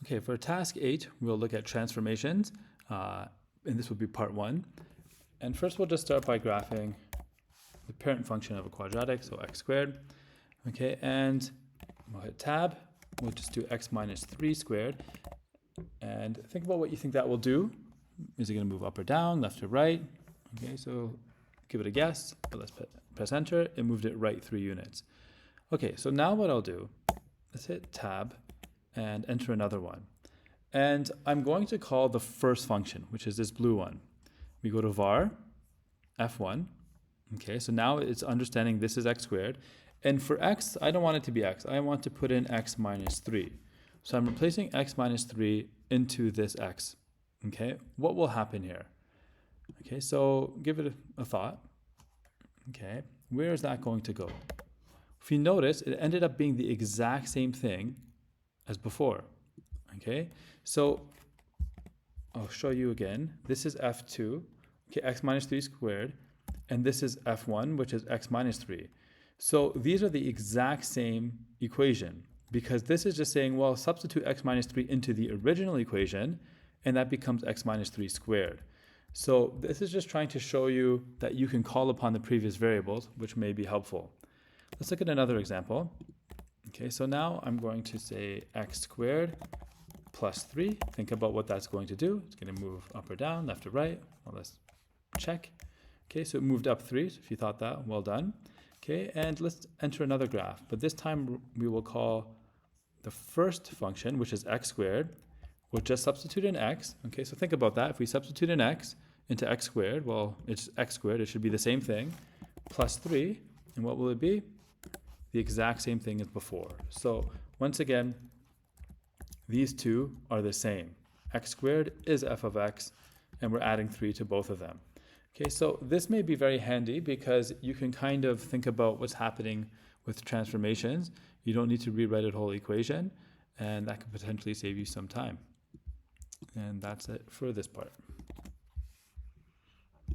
Okay, for task 8, we'll look at transformations, and this will be part 1. And first we'll just start by graphing the parent function of a quadratic, so x squared. Okay, and we'll hit tab. We'll just do x minus 3 squared. And think about what you think that will do. Is it going to move up or down, left or right? Okay, so give it a guess, but let's press enter. It moved it right 3 units. Okay, so now what I'll do, let's hit tab and enter another one. And I'm going to call the first function, which is this blue one. We go to var f1. Okay, so now it's understanding this is x squared. And for x, I don't want it to be x. I want to put in x minus 3. So I'm replacing x minus 3 into this x. Okay, what will happen here? Okay, so give it a thought. Okay, where is that going to go? If you notice, it ended up being the exact same thing as before. Okay, so I'll show you again. This is f2, okay, x minus 3 squared, and this is f1, which is x minus 3. So these are the exact same equation, because this is just saying, well, substitute x minus 3 into the original equation, and that becomes x minus 3 squared. So this is just trying to show you that you can call upon the previous variables, which may be helpful. Let's look at another example. Okay, so now I'm going to say x squared plus 3. Think about what that's going to do. It's going to move up or down, left or right. Well, let's check. Okay, so it moved up 3. So if you thought that, well done. Okay, and let's enter another graph. But this time we will call the first function, which is x squared. We'll just substitute in x. Okay, so think about that. If we substitute in x into x squared, well, it's x squared. It should be the same thing, plus 3. And what will it be? The exact same thing as before. So once again, these two are the same. X squared is f of x, and we're adding 3 to both of them. Okay, so this may be very handy because you can kind of think about what's happening with transformations. You don't need to rewrite a whole equation, and that could potentially save you some time. And that's it for this part.